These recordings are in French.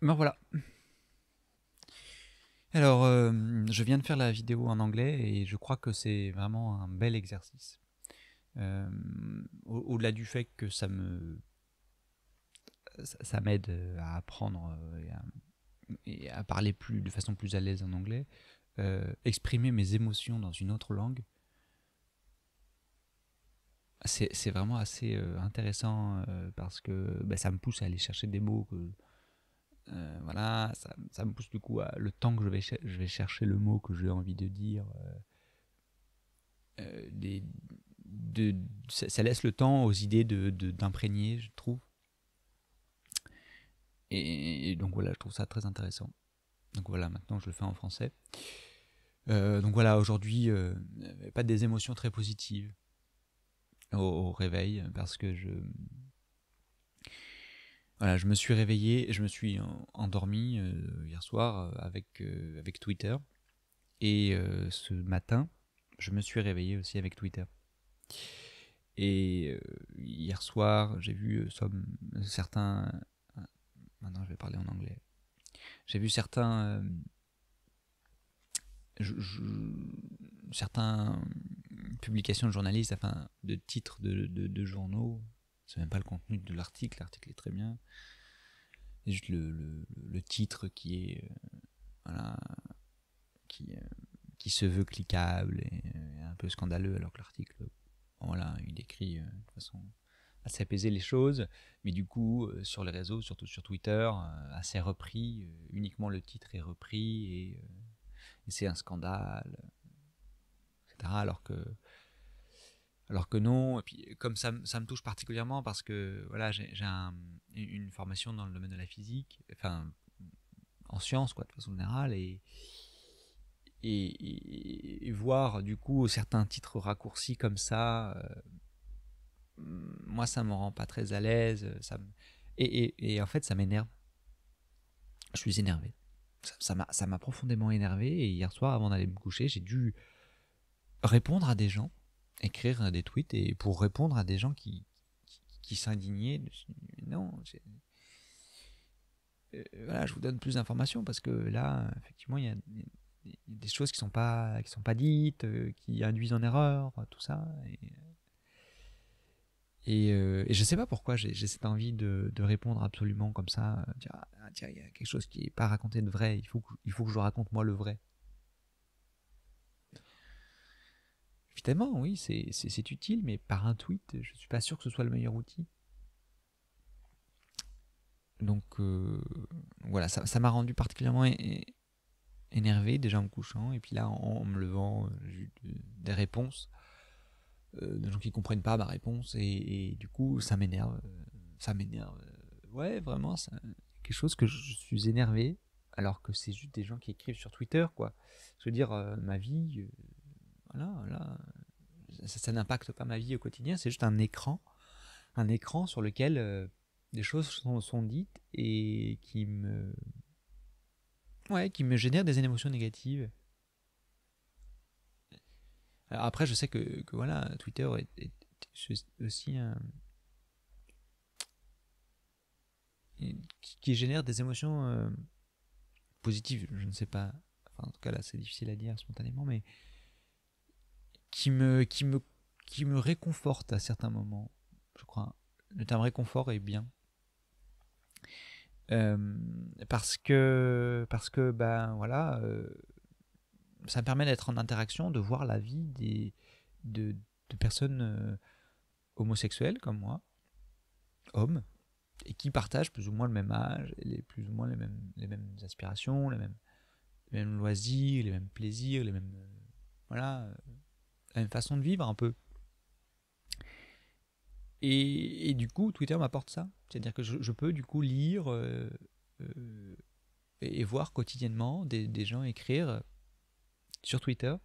Ben voilà. Alors, je viens de faire la vidéo en anglais et je crois que c'est vraiment un bel exercice. Au-delà du fait que ça m'aide à apprendre et à parler de façon plus à l'aise en anglais, exprimer mes émotions dans une autre langue, c'est vraiment assez intéressant parce que ça me pousse à aller chercher des mots voilà, ça me pousse du coup à le temps que je vais chercher le mot que j'ai envie de dire. Des, ça laisse le temps aux idées d'imprégner, je trouve. Et donc voilà, je trouve ça très intéressant. Donc voilà, maintenant je le fais en français. Donc voilà, aujourd'hui, pas des émotions très positives au réveil parce que voilà, je me suis réveillé, je me suis endormi hier soir avec Twitter. Et ce matin, je me suis réveillé aussi avec Twitter. Et hier soir, j'ai vu certains. Maintenant, je vais parler en anglais. J'ai vu certains publications de journalistes, enfin, de titres de journaux. C'est même pas le contenu de l'article. L'article est très bien. C'est juste le titre qui est voilà, qui, euh, qui se veut cliquable et un peu scandaleux, alors que l'article, voilà, il décrit de façon assez apaisée les choses, mais du coup, sur les réseaux, surtout sur Twitter, assez repris, uniquement le titre est repris et c'est un scandale, etc. Alors que non, et puis comme ça me touche particulièrement parce que voilà, j'ai une formation dans le domaine de la physique, enfin en sciences quoi, de façon générale, et voir du coup certains titres raccourcis comme ça, moi ça me rend pas très à l'aise, et en fait ça m'énerve. Je suis énervé. Ça m'a profondément énervé et hier soir avant d'aller me coucher j'ai dû répondre à des gens, écrire des tweets et pour répondre à des gens qui s'indignaient. Non, voilà, je vous donne plus d'informations parce que là effectivement il y a des choses qui sont pas dites, qui induisent en erreur, enfin, tout ça. Et je sais pas pourquoi j'ai cette envie de répondre absolument comme ça, dire ah, tiens il y a quelque chose qui est pas raconté de vrai, il faut que je raconte moi le vrai. Évidemment, oui, c'est utile, mais par un tweet, je suis pas sûr que ce soit le meilleur outil. Donc voilà, ça m'a rendu particulièrement énervé déjà en me couchant, et puis là en me levant, j'ai eu des réponses de gens qui comprennent pas ma réponse, et du coup ça m'énerve, ça m'énerve. Ouais, vraiment, c'est quelque chose que je suis énervé, alors que c'est juste des gens qui écrivent sur Twitter, quoi. Je veux dire, ma vie, voilà, là, ça n'impacte pas ma vie au quotidien, c'est juste un écran sur lequel des choses sont dites et ouais, qui me génèrent des émotions négatives. Alors après, je sais que voilà, Twitter est aussi qui génère des émotions positives. Je ne sais pas. Enfin, en tout cas, là, c'est difficile à dire spontanément, mais qui me, qui me, qui me réconforte à certains moments, je crois. Le terme réconfort est bien. Euh, parce que ben voilà, ça me permet d'être en interaction, de voir la vie de personnes homosexuelles comme moi, hommes, et qui partagent plus ou moins le même âge, plus ou moins les mêmes aspirations, les mêmes loisirs, les mêmes plaisirs, les mêmes voilà, la même façon de vivre un peu. Et du coup, Twitter m'apporte ça. C'est-à-dire que je peux du coup lire euh, et voir quotidiennement des gens écrire sur Twitter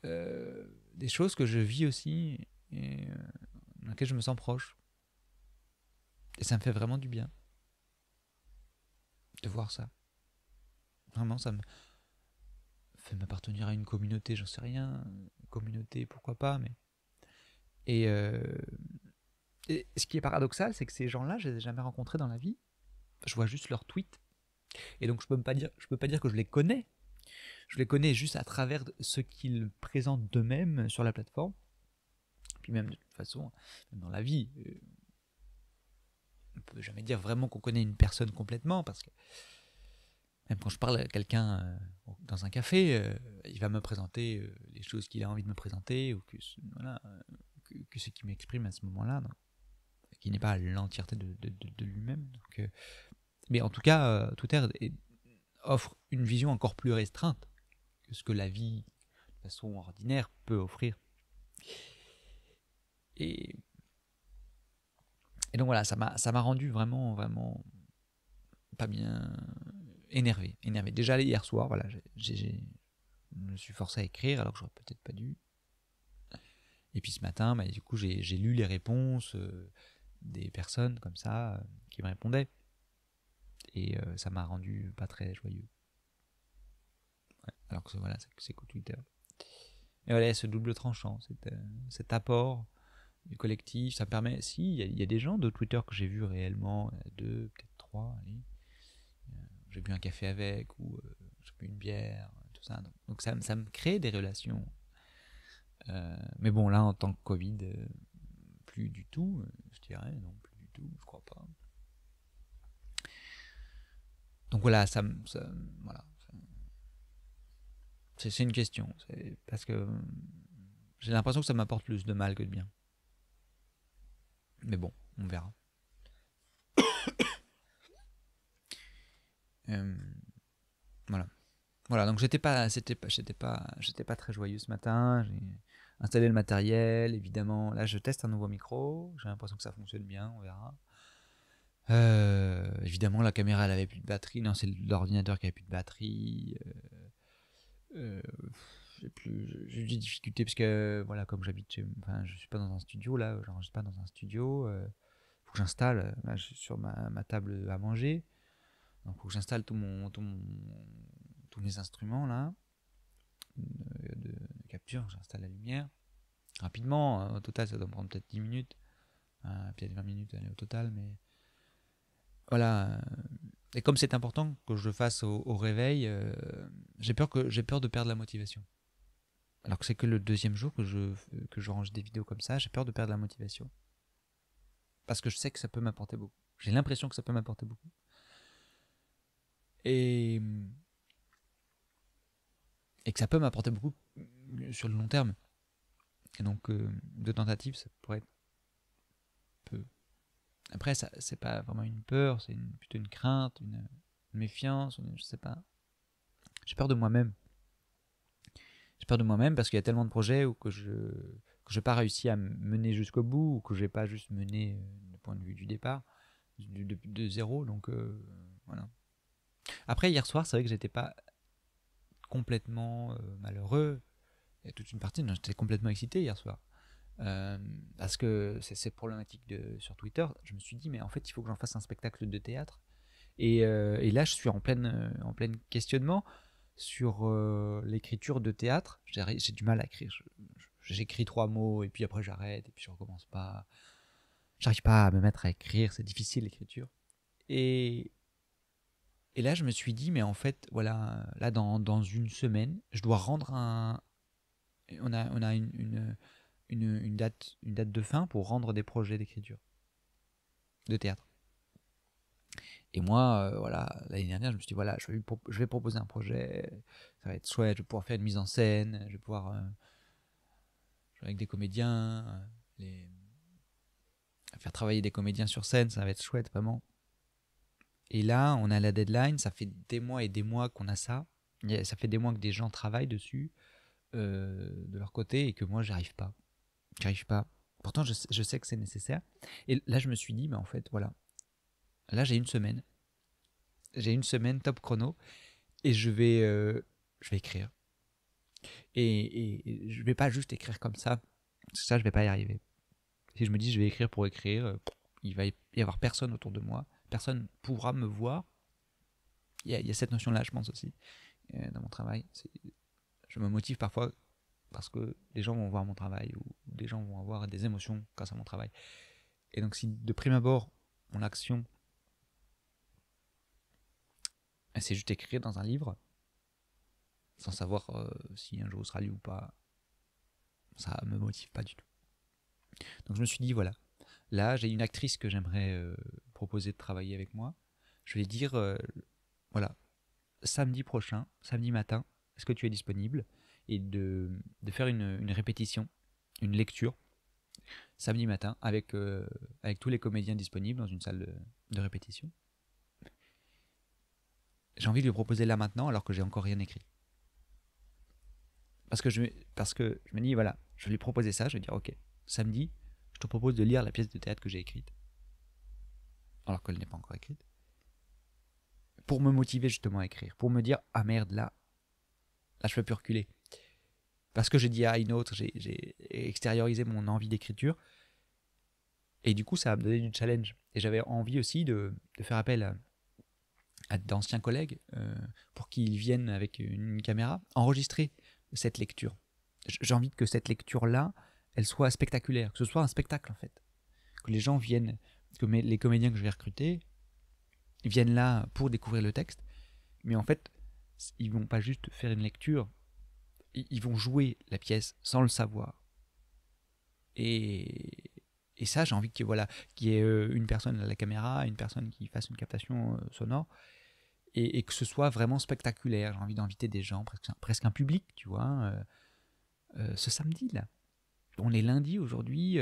des choses que je vis aussi et dans lesquelles je me sens proche. Et ça me fait vraiment du bien de voir ça. Vraiment, ça me fait m'appartenir à une communauté, j'en sais rien. Communauté, pourquoi pas, mais. Et, Et ce qui est paradoxal, c'est que ces gens-là, je les ai jamais rencontrés dans la vie. Je vois juste leurs tweets. Et donc, je peux pas dire que je les connais. Je les connais juste à travers ce qu'ils présentent d'eux-mêmes sur la plateforme. Puis même de toute façon, même dans la vie, on peut jamais dire vraiment qu'on connaît une personne complètement, parce que même quand je parle à quelqu'un dans un café, il va me présenter les choses qu'il a envie de me présenter, ou voilà, que ce qu'il m'exprime à ce moment-là, donc, qui n'est pas l'entièreté de lui-même. Donc, mais en tout cas, Twitter offre une vision encore plus restreinte que ce que la vie, de façon ordinaire, peut offrir. Et, et donc voilà, ça m'a rendu vraiment, vraiment pas bien énervé. Déjà hier soir, voilà, je me suis forcé à écrire alors que j'aurais peut-être pas dû. Et puis ce matin, du coup, j'ai lu les réponses des personnes comme ça qui me répondaient. Et ça m'a rendu pas très joyeux. Ouais, alors que voilà, c'est que Twitter. Et voilà, ce double tranchant, cet apport du collectif, ça permet. Si, il y a des gens de Twitter que j'ai vus réellement, deux, peut-être trois, allez. J'ai bu un café avec, ou j'ai bu une bière, tout ça. Donc ça me crée des relations. Mais bon, là, en tant que Covid, plus du tout, je dirais, non, plus du tout, je crois pas. Donc voilà, voilà, c'est une question. Parce que j'ai l'impression que ça m'apporte plus de mal que de bien. Mais bon, on verra. Euh, voilà. Voilà, donc j'étais pas très joyeux ce matin. J'ai installé le matériel, évidemment. Là, je teste un nouveau micro. J'ai l'impression que ça fonctionne bien, on verra. Évidemment, la caméra, elle avait plus de batterie. Non, c'est l'ordinateur qui avait plus de batterie. Euh, j'ai eu des difficultés parce que, voilà, comme enfin, je suis pas dans un studio là, j'enregistre pas dans un studio. Faut que j'installe. Là, je suis sur ma table à manger. Donc, faut que j'installe tous mes instruments là de capture. J'installe la lumière rapidement. Au total, ça doit me prendre peut-être 10 minutes, peut-être 20 minutes allez, au total, mais voilà. Et comme c'est important que je le fasse au réveil, j'ai peur de perdre la motivation. Alors que c'est que le deuxième jour que je range des vidéos comme ça, j'ai peur de perdre la motivation. Parce que je sais que ça peut m'apporter beaucoup. J'ai l'impression que ça peut m'apporter beaucoup. Et, et que ça peut m'apporter beaucoup sur le long terme. Et donc, deux tentatives, ça pourrait être peu. Après, ça, c'est pas vraiment une peur, c'est plutôt une crainte, une méfiance, je sais pas. J'ai peur de moi-même. J'ai peur de moi-même parce qu'il y a tellement de projets où que j'ai pas réussi à mener jusqu'au bout, ou que j'ai pas juste mené du point de vue du départ, de zéro. Donc voilà. Après, hier soir, c'est vrai que j'étais pas complètement malheureux. Il y a toute une partie, non, j'étais complètement excité hier soir. Parce que c'est problématique sur Twitter. Je me suis dit, mais en fait, il faut que j'en fasse un spectacle de théâtre. Et là, je suis en pleine questionnement sur l'écriture de théâtre. J'ai du mal à écrire. J'écris 3 mots et puis après j'arrête et puis je recommence pas. J'arrive pas à me mettre à écrire, c'est difficile l'écriture. Et, et là, je me suis dit, mais en fait, voilà, là, dans une semaine, je dois rendre un. On a une date de fin pour rendre des projets d'écriture de théâtre. Et moi, voilà, l'année dernière, je me suis dit, voilà, je vais proposer un projet, ça va être chouette, je vais pouvoir faire une mise en scène, je vais pouvoir jouer avec des comédiens, faire travailler des comédiens sur scène, ça va être chouette, vraiment. Et là, on a la deadline, ça fait des mois et des mois qu'on a ça, ça fait des mois que des gens travaillent dessus, de leur côté, et que moi, j'arrive pas. J'arrive pas. Pourtant, je sais que c'est nécessaire. Et là, je me suis dit, mais en fait, voilà, là, j'ai une semaine. J'ai une semaine top chrono, et je vais écrire. Et je vais pas juste écrire comme ça. Ça, je vais pas y arriver. Si je me dis je vais écrire pour écrire, il va y avoir personne autour de moi. Personne pourra me voir. Il y a cette notion-là, je pense aussi, dans mon travail. Je me motive parfois parce que les gens vont voir mon travail, ou des gens vont avoir des émotions grâce à mon travail. Et donc si de prime abord, mon action, c'est juste écrire dans un livre, sans savoir si un jour il sera lu ou pas, ça me motive pas du tout. Donc je me suis dit, voilà, là j'ai une actrice que j'aimerais proposer de travailler avec moi. Je vais lui dire, voilà, samedi prochain, samedi matin, est-ce que tu es disponible? Et de faire une répétition, une lecture, samedi matin, avec tous les comédiens disponibles dans une salle de répétition. J'ai envie de lui proposer là maintenant alors que j'ai encore rien écrit. Parce que je me dis, voilà, je vais lui proposer ça, je vais dire, ok, samedi, je te propose de lire la pièce de théâtre que j'ai écrite, alors qu'elle n'est pas encore écrite, pour me motiver justement à écrire, pour me dire, ah merde, là je peux plus reculer. Parce que j'ai dit à une autre, j'ai extériorisé mon envie d'écriture, et du coup ça va me donner du challenge. Et j'avais envie aussi de faire appel à d'anciens collègues pour qu'ils viennent avec une caméra enregistrer cette lecture. J'ai envie que cette lecture-là, elle soit spectaculaire, que ce soit un spectacle en fait. Que les gens viennent, que les comédiens que je vais recruter viennent là pour découvrir le texte, mais en fait, ils vont pas juste faire une lecture, ils vont jouer la pièce sans le savoir. Et ça, j'ai envie qu'il y ait une personne à la caméra, une personne qui fasse une captation sonore, et que ce soit vraiment spectaculaire. J'ai envie d'inviter des gens, presque un public, tu vois, ce samedi là. On est lundi aujourd'hui.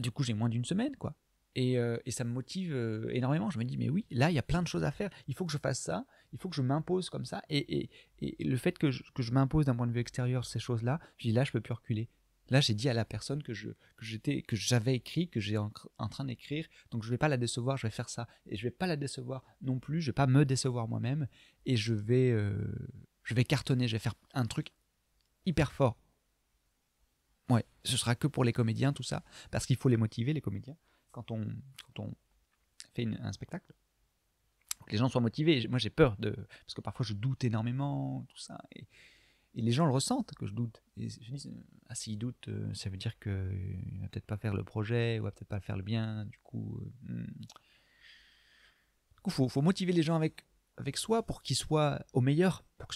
Du coup, j'ai moins d'une semaine, quoi. Et ça me motive énormément. Je me dis, mais oui, là, il y a plein de choses à faire. Il faut que je fasse ça. Il faut que je m'impose comme ça. Et le fait que je m'impose d'un point de vue extérieur ces choses-là, je dis, là, je peux plus reculer. Là, j'ai dit à la personne que j'avais écrit, que j'ai en train d'écrire. Donc, je vais pas la décevoir. Je vais faire ça. Et je vais pas la décevoir non plus. Je vais pas me décevoir moi-même. Et je vais cartonner. Je vais faire un truc hyper fort. Ouais, ce sera que pour les comédiens, tout ça, parce qu'il faut les motiver, les comédiens, quand on fait un spectacle. Que les gens soient motivés. Moi, j'ai peur parce que parfois je doute énormément, tout ça, et les gens le ressentent que je doute. Et je dis, ah, s'ils doutent, ça veut dire qu'il va peut-être pas faire le projet, ou va peut-être pas faire le bien. Du coup, faut motiver les gens avec soi pour qu'ils soient au meilleur, pour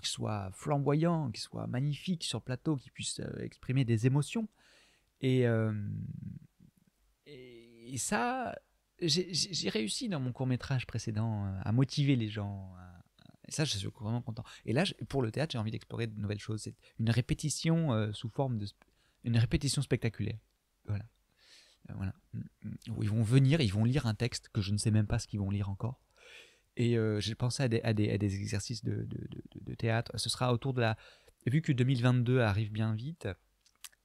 qu'ils soient flamboyants, qu'ils soient magnifiques sur le plateau, qu'ils puissent exprimer des émotions. Et ça, j'ai réussi dans mon court-métrage précédent à motiver les gens. Et ça, je suis vraiment content. Et là, pour le théâtre, j'ai envie d'explorer de nouvelles choses. C'est une répétition sous forme une répétition spectaculaire. Voilà. Voilà. Où ils vont venir, ils vont lire un texte que je ne sais même pas ce qu'ils vont lire encore. Et j'ai pensé à des exercices de théâtre. Ce sera autour de vu que 2022 arrive bien vite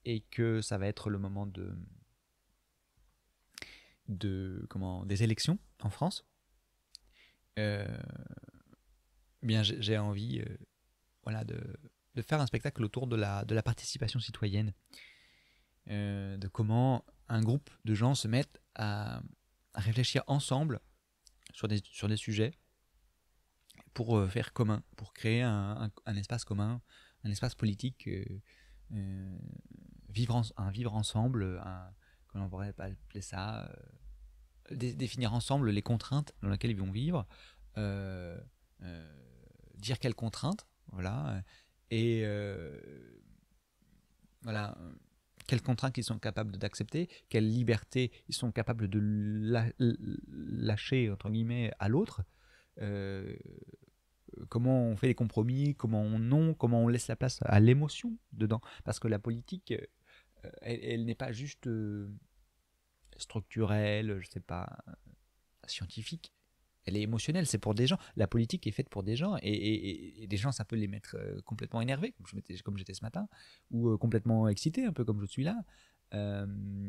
et que ça va être le moment des élections en France, bien j'ai envie de faire un spectacle autour de la participation citoyenne, de comment un groupe de gens se mettent à réfléchir ensemble sur des sujets pour faire commun, pour créer un espace commun, un espace politique, vivre ensemble, comment on pourrait appeler ça, définir ensemble les contraintes dans lesquelles ils vont vivre, dire quelles contraintes, voilà, et voilà, quelles contraintes ils sont capables d'accepter, quelle liberté ils sont capables de lâcher entre guillemets à l'autre, comment on fait les compromis, comment on laisse la place à l'émotion dedans, parce que la politique, elle n'est pas juste structurelle, je sais pas, scientifique. Elle est émotionnelle, c'est pour des gens. La politique est faite pour des gens, et des gens, ça peut les mettre complètement énervés, comme j'étais ce matin, ou complètement excités, un peu comme je suis là.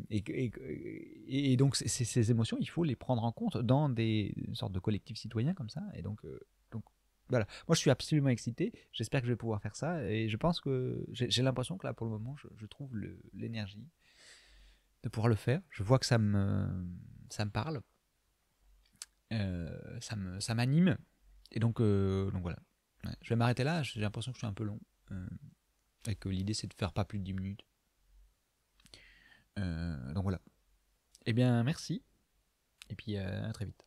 Et donc, ces émotions, il faut les prendre en compte dans une sorte de collectif citoyen comme ça. Et donc voilà. Moi, je suis absolument excité. J'espère que je vais pouvoir faire ça. Et je pense que j'ai l'impression que là, pour le moment, je trouve l'énergie de pouvoir le faire. Je vois que ça me parle. Ça m'anime. Et donc voilà. Ouais. Je vais m'arrêter là. J'ai l'impression que je suis un peu long. Et que l'idée, c'est de faire pas plus de 10 minutes. Donc voilà. Eh bien, merci. Et puis à très vite.